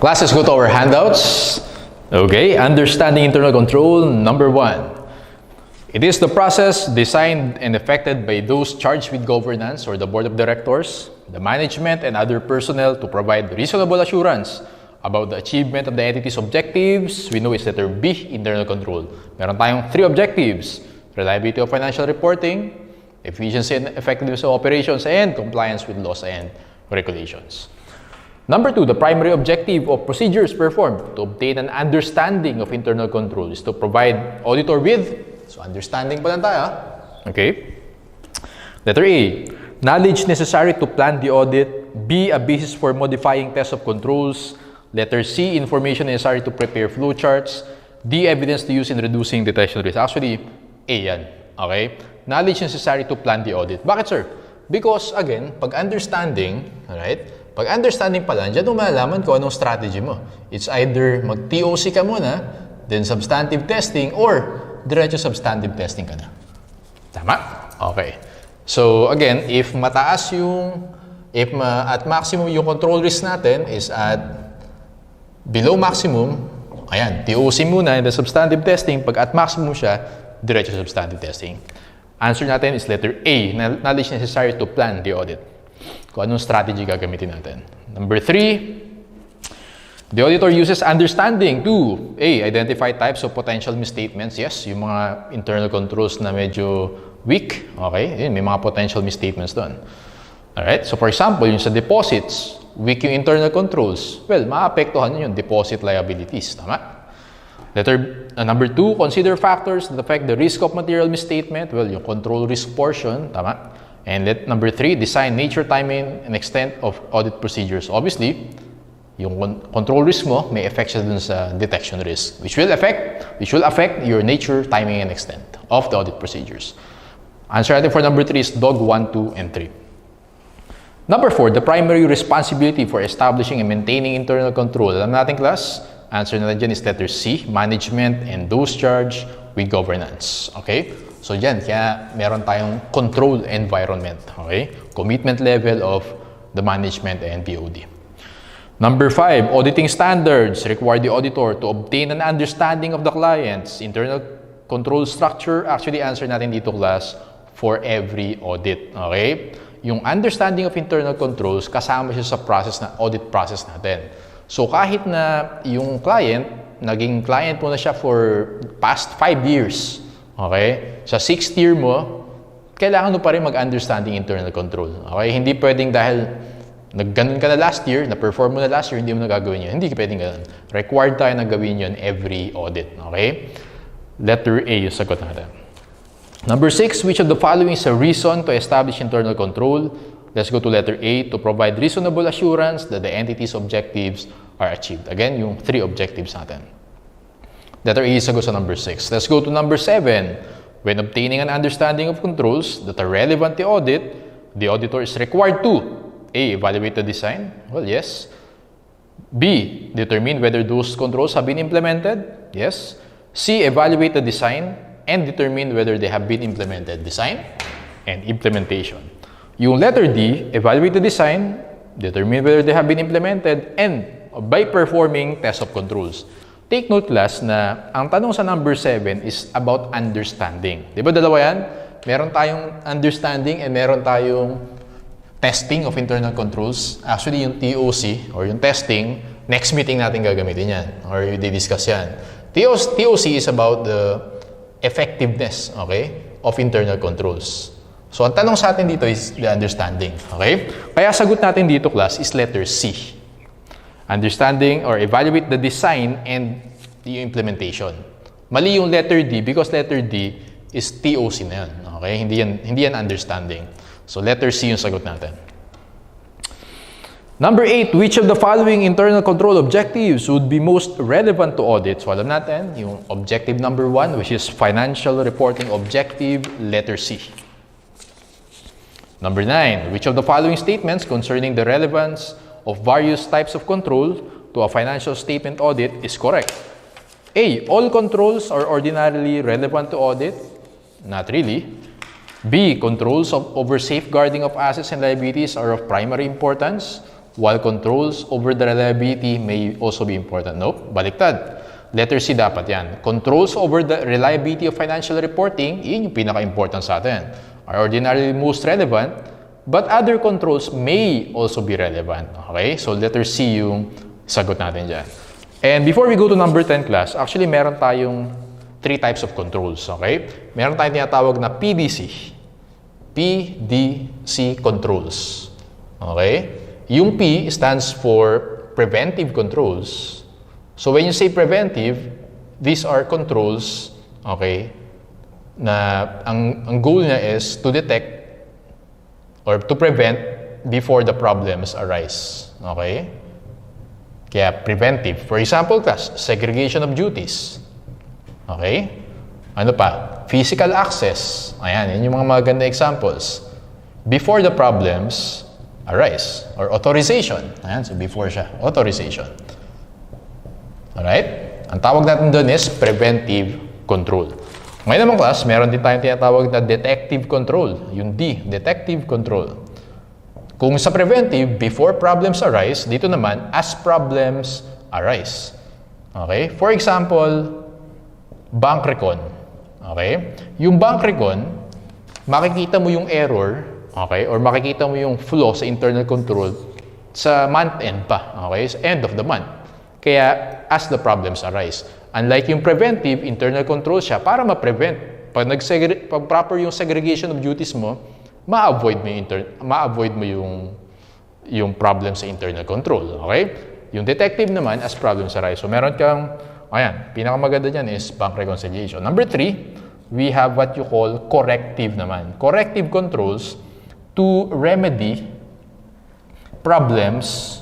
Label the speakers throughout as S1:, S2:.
S1: Classes, go to our handouts. Okay, understanding internal control, number 1. It is the process designed and effected by those charged with governance or the board of directors, the management, and other personnel to provide reasonable assurance about the achievement of the entity's objectives. We know it's letter B, internal control. Meron tayong 3 objectives: reliability of financial reporting, efficiency and effectiveness of operations, and compliance with laws and regulations. Number 2, the primary objective of procedures performed to obtain an understanding of internal control is to provide auditor with, so understanding pa lang tayo, okay? Letter A, knowledge necessary to plan the audit. B, a basis for modifying tests of controls. Letter C, information necessary to prepare flowcharts. D, evidence to use in reducing detection risk. Actually, A yan, okay? Knowledge necessary to plan the audit. Bakit, sir? Because, again, pag understanding, alright? Pag understanding pala, dyan mo malalaman kung anong strategy mo. It's either mag-TOC ka muna, then substantive testing, or diretso substantive testing ka na. Tama? Okay. So, again, if mataas yung, at maximum yung control risk natin is at below maximum, ayan, TOC muna, and then substantive testing. Pag at maximum siya, diretso substantive testing. Answer natin is letter A, knowledge necessary to plan the audit. Kung anong strategy gagamitin natin. Number 3, the auditor uses understanding to A, identify types of potential misstatements. Yes, yung mga internal controls na medyo weak. Okay, yun, may mga potential misstatements doon. Alright, so for example, yung sa deposits, weak yung internal controls. Well, maapektuhan yun yung deposit liabilities. Tama? Number 2, consider factors that affect the risk of material misstatement. Well, yung control risk portion. Tama? And number 3, design nature, timing, and extent of audit procedures. Obviously, yung control risk mo may effect siya dun sa detection risk, which will affect your nature, timing, and extent of the audit procedures. Answer natin for number 3 is dog 1, 2, and 3. Number 4, the primary responsibility for establishing and maintaining internal control. Alam natin, class? Answer natin dyan is letter C, management and those charged with governance. Okay? So dyan, kaya meron tayong control environment. Okay? Commitment level of the management and BOD. Number 5, auditing standards require the auditor to obtain an understanding of the client's internal control structure. Actually, answer natin dito, class, for every audit. Okay? Yung understanding of internal controls, kasama siya sa process na audit process natin. So kahit na yung client, naging client mo na siya for past 5 years, okay? Sa 6th year mo, kailangan mo pa rin mag-understanding internal control. Okay? Hindi pwedeng dahil nagganon ka na last year, na-perform mo na last year, hindi mo na gagawin yun. Hindi pwedeng ganun. Required tayo na gawin yun every audit. Okay? Letter A yung sagot natin. Number 6, which of the following is a reason to establish internal control? Let's go to letter A, to provide reasonable assurance that the entity's objectives are achieved. Again, yung 3 objectives natin. Letter A is sagot sa number 6. Let's go to number 7. When obtaining an understanding of controls that are relevant to audit, the auditor is required to A, evaluate the design. Well, yes. B, determine whether those controls have been implemented. Yes. C, evaluate the design and determine whether they have been implemented. Design and implementation. Yung letter D, evaluate the design, determine whether they have been implemented, and by performing test of controls. Take note, class, na ang tanong sa number 7 is about understanding. Di ba dalawa yan? Meron tayong understanding and meron tayong testing of internal controls. Actually, yung TOC or yung testing, next meeting natin gagamitin yan or i-discuss yan. TOC is about the effectiveness, okay, of internal controls. So, ang tanong sa atin dito is the understanding. Okay? Kaya sagot natin dito, class, is letter C. Understanding or evaluate the design and the implementation. Mali yung letter D because letter D is TOC na yan. Okay? Hindi yan understanding. So, letter C yung sagot natin. Number 8, which of the following internal control objectives would be most relevant to audit? So, alam natin, yung objective number 1, which is financial reporting objective, letter C. Number 9, which of the following statements concerning the relevance of various types of control to a financial statement audit is correct? A, all controls are ordinarily relevant to audit? Not really. B, controls over safeguarding of assets and liabilities are of primary importance? while controls over the reliability may also be important. Nope, baliktad. Letter C dapat yan. Controls over the reliability of financial reporting, yun yung pinaka-important sa atin, are ordinarily most relevant, but other controls may also be relevant. Okay? So, letter C yung sagot natin dyan. And before we go to number 10 class, actually meron tayong 3 types of controls. Okay? Meron tayong tinatawag na PDC. PDC controls. Okay? Yung P stands for preventive controls. So when you say preventive, these are controls, okay, na ang goal niya is to detect or to prevent before the problems arise. Okay? Kaya preventive. For example, class, segregation of duties. Okay? Ano pa? Physical access. Ayan, yun yung mga maganda examples. Before the problems arise. Or authorization. Ayan, so before siya. Authorization. Alright? Ang tawag natin doon is preventive control. Ngayon naman class, meron din tayong tinatawag na detective control. Yung D, detective control. Kung sa preventive, before problems arise, dito naman, as problems arise. Okay? For example, bank recon. Okay? Yung bank recon, makikita mo yung error, okay? Or makikita mo yung flaw sa internal control sa month end pa. Okay? Sa end of the month. Kaya, as the problems arise. Unlike yung preventive, internal control siya para ma-prevent. Pag proper yung segregation of duties mo, ma-avoid mo yung problem sa internal control. Okay? Yung detective naman, as problems arise. So, meron kang, ayan, pinakamaganda dyan is bank reconciliation. Number 3, we have what you call corrective naman. Corrective controls to remedy problems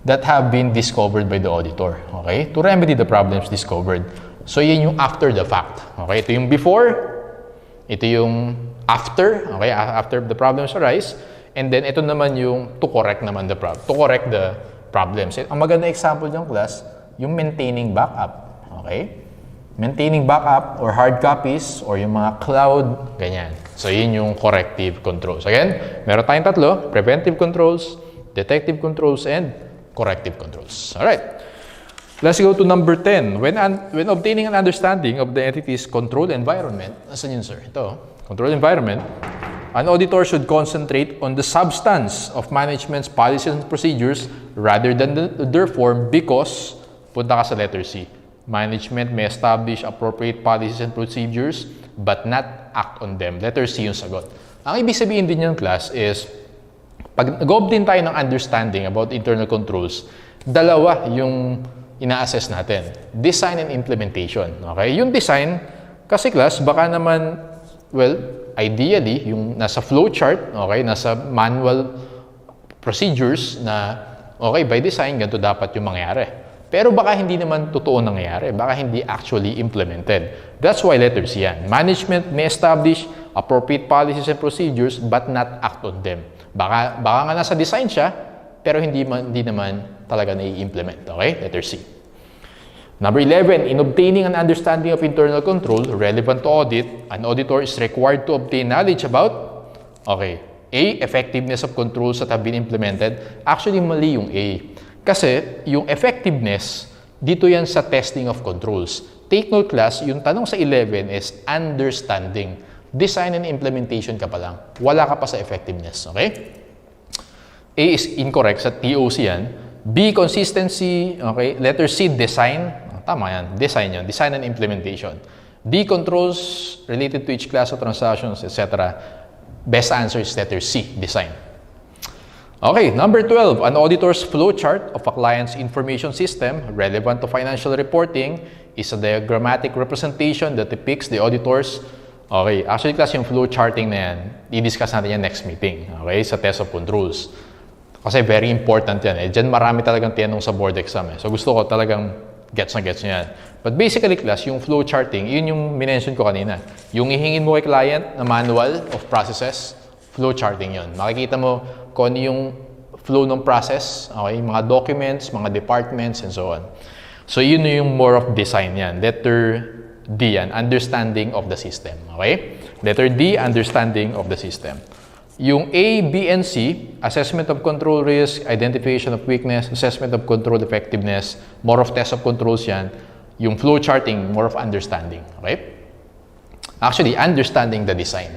S1: that have been discovered by the auditor. Okay? To remedy the problems discovered. So, yun yung after the fact. Okay? Ito yung before, ito yung after, okay? After the problems arise, and then ito naman yung to correct naman the problem, to correct the problems. Ang maganda example ng class, yung maintaining backup. Okay? Maintaining backup or hard copies or yung mga cloud, ganyan. So, yun yung corrective controls. Again, meron tayong tatlo, preventive controls, detective controls, and corrective controls. All right. Let's go to number 10. When obtaining an understanding of the entity's control environment, asan yun, sir? Ito, control environment, an auditor should concentrate on the substance of management's policies and procedures rather than their form because, punta ka sa letter C, management may establish appropriate policies and procedures but not act on them. Letter C yung sagot. Ang ibig sabihin din yung class is, pag nag-obtain tayo ng understanding about internal controls, dalawa yung ina-assess natin. Design and implementation. Okay? Yung design, kasi class, baka naman, well, ideally, yung nasa flowchart, okay, nasa manual procedures na, okay, by design, ganito dapat yung mangyari. Pero baka hindi naman totoo nangyayari. Baka hindi actually implemented. That's why letter C yan. Management may establish appropriate policies and procedures but not act on them. Baka nga nasa design siya, pero hindi naman talaga na-i-implement. Okay? Letter C. Number 11, in obtaining an understanding of internal control relevant to audit, an auditor is required to obtain knowledge about, okay, A, effectiveness of controls that have been implemented. Actually, mali yung A. Kasi yung effectiveness, dito yan sa testing of controls. Take note class, yung tanong sa 11 is understanding. Design and implementation ka pa lang. Wala ka pa sa effectiveness. Okay? A is incorrect. Sa TOC yan. B, consistency. Okay? Letter C, design. Tama yan. Design yan. Design and implementation. D, controls related to each class of transactions, etc. Best answer is letter C, design. Okay, number 12. An auditor's flowchart of a client's information system relevant to financial reporting is a diagrammatic representation that depicts the auditor's. Okay, actually class yung flow charting na yan, i-discuss natin yan next meeting, okay, sa test of controls. Kasi very important yan eh. Diyan marami talagang tinanong sa board exam eh. So gusto ko talagang gets nyo yan. But basically class, yung flow charting, yun yung minention ko kanina. Yung ihingin mo kay client na manual of processes, flow charting yun. Makikita mo kung ano yung flow ng process, okay, mga documents, mga departments, and so on. So yun yung more of design yan. Letter D yan, understanding of the system. Okay? Letter D, understanding of the system. Yung A, B, and C, assessment of control risk, identification of weakness, assessment of control effectiveness, more of test of controls yan. Yung flow charting, more of understanding. Okay? Actually, understanding the design.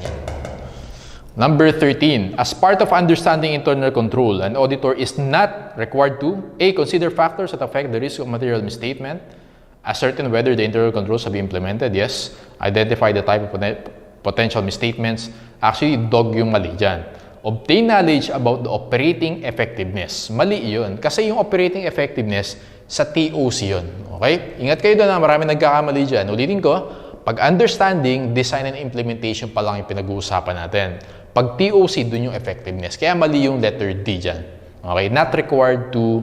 S1: Number 13, as part of understanding internal control, an auditor is not required to A, consider factors that affect the risk of material misstatement, ascertain whether the internal controls have been implemented, yes, identify the type of potential misstatements. Actually, dog yung mali dyan. Obtain knowledge about the operating effectiveness. Mali yun. Kasi yung operating effectiveness, sa TOC yun. Okay? Ingat kayo doon na marami nagkakamali dyan. Ulitin ko, pag understanding, design and implementation pa lang yung pinag-uusapan natin. Pag TOC, dun yung effectiveness. Kaya mali yung letter D dyan. Okay? Not required to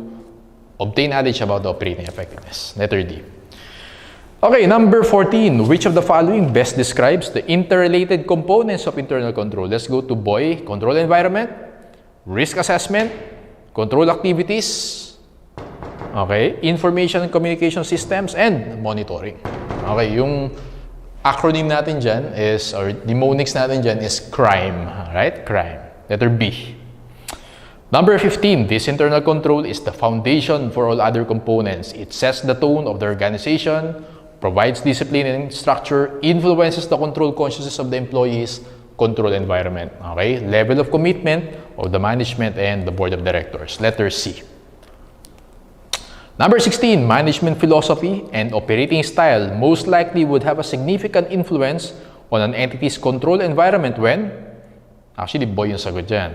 S1: obtain knowledge about the operating effectiveness. Letter D. Okay, number 14. Which of the following best describes the interrelated components of internal control? Let's go to BOY. Control environment, risk assessment, control activities, okay, information and communication systems, and monitoring. Okay, yung acronym natin dyan is, or mnemonics natin dyan is crime. Right? Crime. Letter B. Number 15. This internal control is the foundation for all other components. It sets the tone of the organization, provides discipline and structure, influences the control consciousness of the employees, control environment. Okay? Level of commitment of the management and the board of directors. Letter C. Number 16, management philosophy and operating style most likely would have a significant influence on an entity's control environment when, actually, boy yung sagot dyan.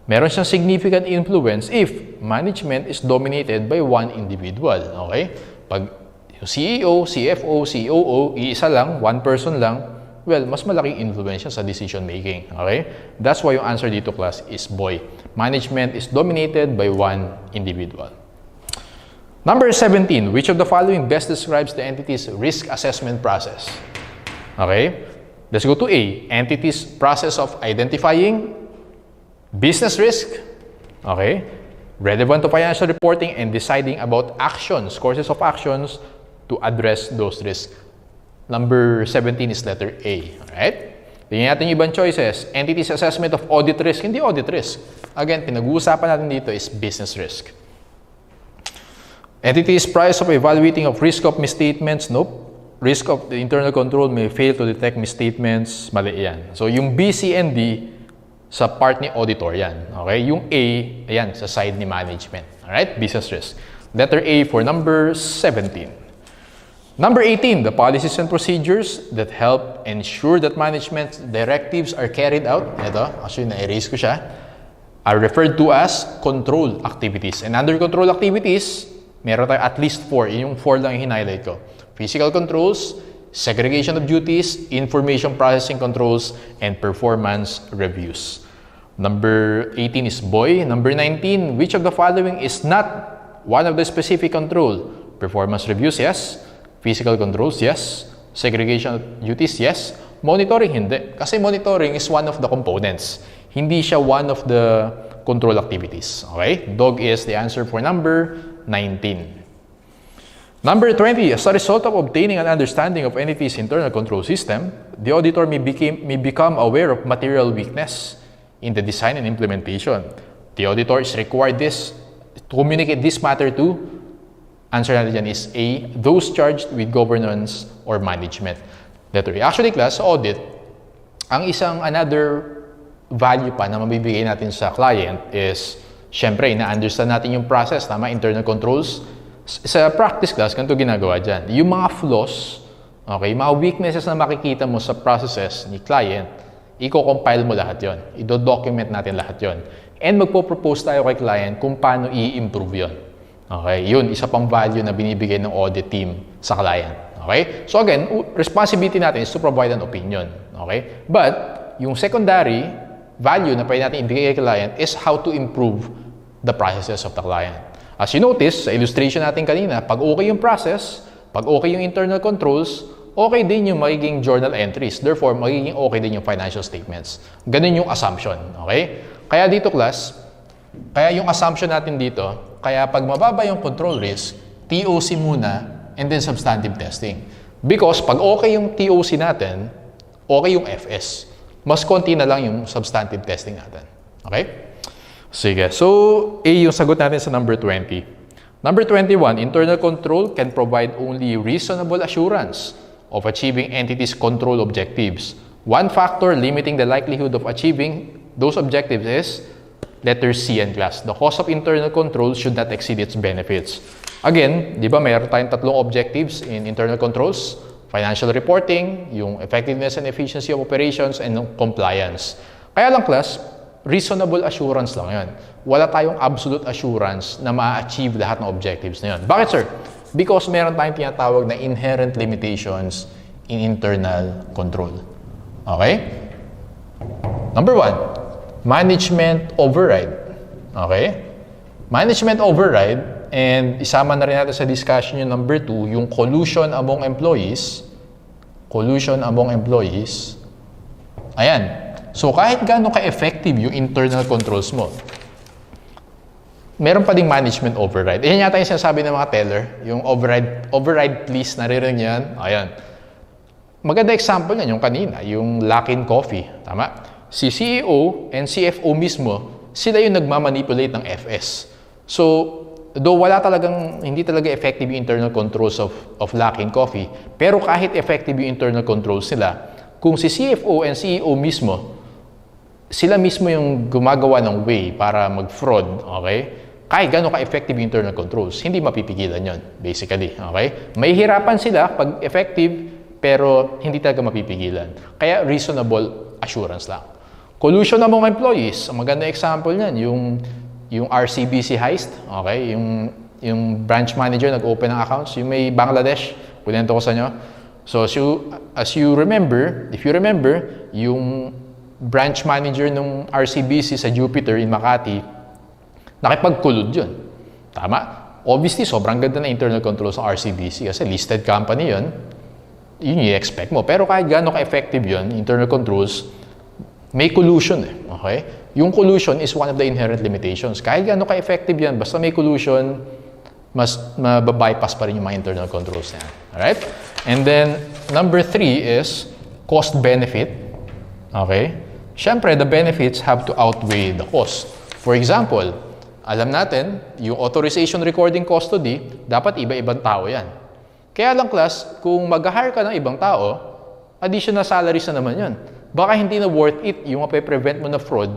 S1: Meron siyang significant influence if management is dominated by one individual. Okay? Pag yung CEO, CFO, COO, iisa lang, one person lang, well, mas malaking influence sa decision making. Okay? That's why yung answer dito, class, is boy. Management is dominated by one individual. Number 17, which of the following best describes the entity's risk assessment process? Okay? Let's go to A, entity's process of identifying business risk. Okay? Relevant to financial reporting and deciding about actions, courses of actions to address those risks. Number 17 is letter A. Alright? Tingnan natin yung ibang choices. Entity's assessment of audit risk. Hindi audit risk. Again, pinag-uusapan natin dito is business risk. Entity's process of evaluating of risk of misstatements. Nope. Risk of the internal control may fail to detect misstatements. Mali yan. So, yung B, C, and D sa part ni auditor yan. Okay? Yung A, ayan, sa side ni management. Alright? Business risk. Letter A for number 17. Number 18, the policies and procedures that help ensure that management's directives are carried out. Ito, actually, na-erase ko siya. Are referred to as control activities. And under control activities, meron tayo at least 4. Yung 4 lang yung highlight ko. Physical controls, segregation of duties, information processing controls, and performance reviews. Number 18 is boy. Number 19, which of the following is not one of the specific control? Performance reviews, yes. Physical controls, yes. Segregation of duties, yes. Monitoring, hindi. Kasi monitoring is one of the components. Hindi siya one of the control activities. Okay? Dog is the answer for number 19. Number 20, as a result of obtaining an understanding of entity's internal control system, the auditor may become aware of material weakness in the design and implementation. The auditor is required to communicate this matter to, answer natin dyan is A, those charged with governance or management. Letter A. Actually, class, audit, ang isang another value pa na mabibigay natin sa client is, syempre, na-understand natin yung process, tama, internal controls. Sa practice class, ganito ginagawa dyan. Yung mga flaws, okay, mga weaknesses na makikita mo sa processes ni client, i-compile mo lahat yon, i-document natin lahat yon, and magpo-propose tayo kay client kung paano i-improve yon. Okay, yun, isa pang value na binibigay ng audit team sa client. Okay? So again, responsibility natin is to provide an opinion. Okay? But, yung secondary value na pwede natin ibigay kay client is how to improve the processes of the client. As you notice, sa illustration natin kanina, pag okay yung process, pag okay yung internal controls, okay din yung magiging journal entries. Therefore, magiging okay din yung financial statements. Ganun yung assumption. Okay? Kaya dito, class, kaya yung assumption natin dito, kaya pag mababa yung control risk, TOC muna, and then substantive testing. Because pag okay yung TOC natin, okay yung FS. Mas konti na lang yung substantive testing natin. Okay? Sige. So, A yung sagot natin sa number 20. Number 21, internal control can provide only reasonable assurance of achieving entities' control objectives. One factor limiting the likelihood of achieving those objectives is letter C and class. The cost of internal control should not exceed its benefits. Again, di ba mayroon tayong tatlong objectives in internal controls? Financial reporting, yung effectiveness and efficiency of operations, and compliance. Kaya lang class, reasonable assurance lang yun. Wala tayong absolute assurance na ma-achieve lahat ng objectives na yun. Bakit sir? Because meron tayong tinatawag na inherent limitations in internal control. Okay? Number 1, management override. Okay? Management override, and isama na rin natin sa discussion yung number 2, yung collusion among employees. Collusion among employees. Ayan. So, kahit gaano ka-effective yung internal controls mo, meron pa ding management override. Yan yata yung sinasabi ng mga teller, yung override please, naririnig niyo yan? Ayan. Maganda example niyan yung kanina, yung Luckin Coffee. Tama? Si CEO and CFO mismo, sila yung nagmamanipulate ng FS. So, though hindi talaga effective yung internal controls of Luckin Coffee, pero kahit effective yung internal controls nila, kung si CFO and CEO mismo, sila mismo yung gumagawa ng way para mag-fraud, okay? Kahit gano'n ka-effective yung internal controls, hindi mapipigilan yon basically, okay? May hirapan sila pag effective, pero hindi talaga mapipigilan. Kaya reasonable assurance lang. Collusion among employees, ang maganda example niyan, yung RCBC heist, okay? Yung branch manager nag-open ng accounts, yung may Bangladesh, kunento ko sa inyo. So, if you remember, yung branch manager ng RCBC sa Jupiter in Makati, nakipagkulod yun. Tama? Obviously, sobrang ganda na internal controls ng RCBC kasi listed company yun. Yun yung expect mo. Pero kahit gaano ka-effective yun, internal controls, may collusion eh. Okay? Yung collusion is one of the inherent limitations. Kahit gaano ka-effective yan, basta may collusion, mas mababypass pa rin yung mga internal controls na yan. Alright? And then, number 3 is cost-benefit. Okay? Siyempre, the benefits have to outweigh the cost. For example, alam natin, yung authorization recording custody, dapat iba-ibang tao yan. Kaya lang class, kung mag-hire ka ng ibang tao, additional salaries na naman yan. Baka hindi na worth it yung mape-prevent mo na fraud,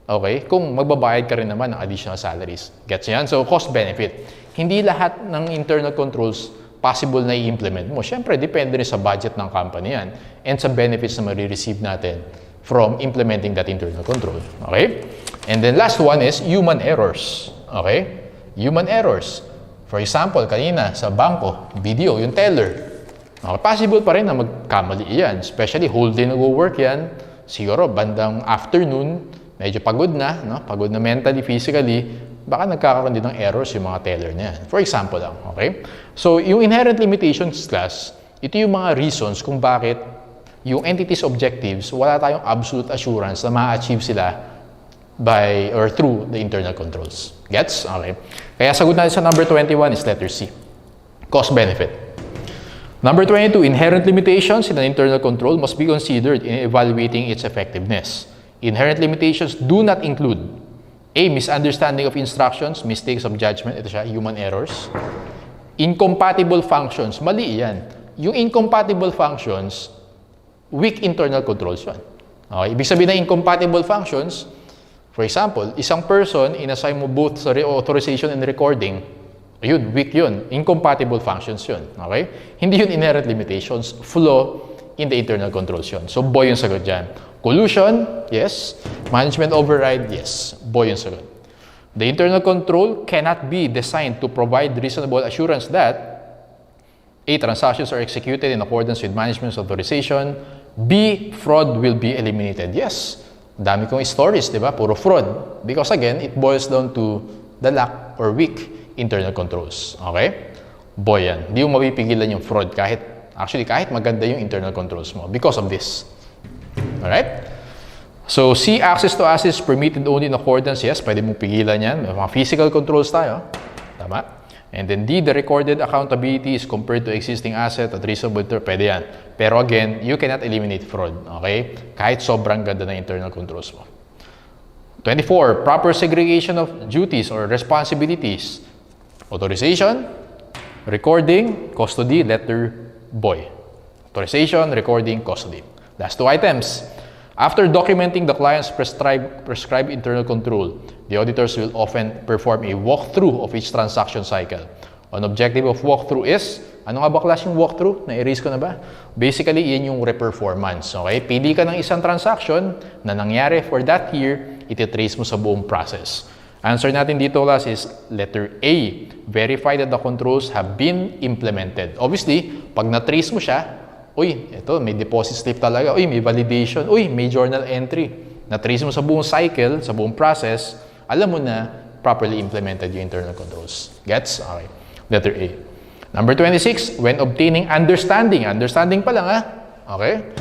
S1: okay, kung magbabayad ka rin naman ng additional salaries. Gets yan? So, cost-benefit. Hindi lahat ng internal controls possible na i-implement mo. Siyempre, depende rin sa budget ng company yan and sa benefits na marireceive natin from implementing that internal control. Okay? And then last one is human errors. Okay? Human errors. For example, kanina sa bangko, video, yung teller. Okay, possible pa rin na magkamali yan. Especially whole day nag-work yan. Siguro bandang afternoon, medyo pagod na, no? Pagod na mentally, physically, baka nagkakaroon din ng errors yung mga teller na yan. For example lang. Okay? So, yung inherent limitations class, ito yung mga reasons kung bakit yung entity's objectives, wala tayong absolute assurance na ma-achieve sila by or through the internal controls. Gets? Okay. Kaya sagot natin sa number 21 is letter C. Cost-benefit. Number 22, inherent limitations in an internal control must be considered in evaluating its effectiveness. Inherent limitations do not include A. Misunderstanding of instructions, mistakes of judgment, ito siya, human errors. Incompatible functions, mali yan. Yung incompatible functions, weak internal controls yun. Okay? Ibig sabihin ng incompatible functions, for example, isang person, inassign mo both sa authorization and recording, yun, weak yun. Incompatible functions yun. Okay? Hindi yun inherent limitations, flaw in the internal controls yun. So, boy yung sagot dyan. Collusion, yes. Management override, yes. Boy yung sagot. The internal control cannot be designed to provide reasonable assurance that A. Transactions are executed in accordance with management's authorization. B. Fraud will be eliminated. Yes. Dami kong stories, di ba? Puro fraud. Because again, it boils down to the lack or weak internal controls. Okay? Boy yan. Hindi mo mapipigilan yung fraud kahit maganda yung internal controls mo because of this. Alright? So, C. Access to assets permitted only in accordance. Yes, pwede mong pigilan yan. May mga physical controls tayo. Tama? And then D, the recorded accountability is compared to existing asset at reasonable term. Pwede yan. Pero again, you cannot eliminate fraud. Okay? Kahit sobrang ganda ng internal controls mo. 24, proper segregation of duties or responsibilities. Authorization, recording, custody, letter boy. Authorization, recording, custody. Last 2 items. After documenting the client's prescribed internal control, the auditors will often perform a walkthrough of each transaction cycle. An objective of walkthrough is, ano nga ba klaseng walkthrough? Na-erase ko na ba? Basically, yan yung re-performance. Okay? Pili ka ng isang transaction na nangyari for that year, ititrace mo sa buong process. Answer natin dito, class, is letter A. Verify that the controls have been implemented. Obviously, pag na-trace mo siya, uy, ito, may deposit slip talaga. Uy, may validation. Uy, may journal entry. Na-trace mo sa buong cycle, sa buong process, alam mo na properly implemented yung internal controls. Gets? Okay. Letter A. Number 26, when obtaining understanding. Understanding pa lang, ha? Okay?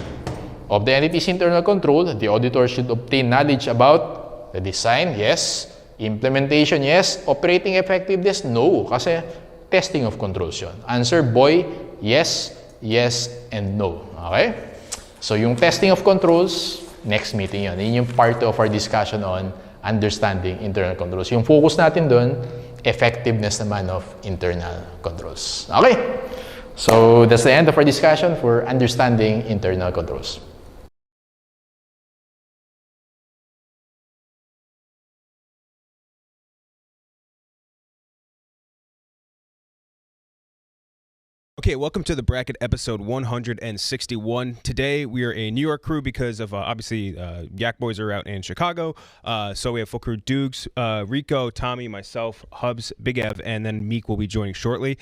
S1: Of the entity's internal control, the auditor should obtain knowledge about the design, yes. Implementation, yes. Operating effectiveness, no. Kasi testing of controls yun. Answer, boy, yes, yes, and no. Okay? So, yung testing of controls, next meeting yun. Yun yung part of our discussion on understanding internal controls. Yung focus natin doon, effectiveness naman of internal controls. Okay? So, that's the end of our discussion for understanding internal controls.
S2: Okay, welcome to the bracket episode 161. Today we are a New York crew because of obviously Yak Boys are out in Chicago. So we have full crew Dukes, Rico, Tommy, myself, Hubs, Big Ev, and then Meek will be joining shortly.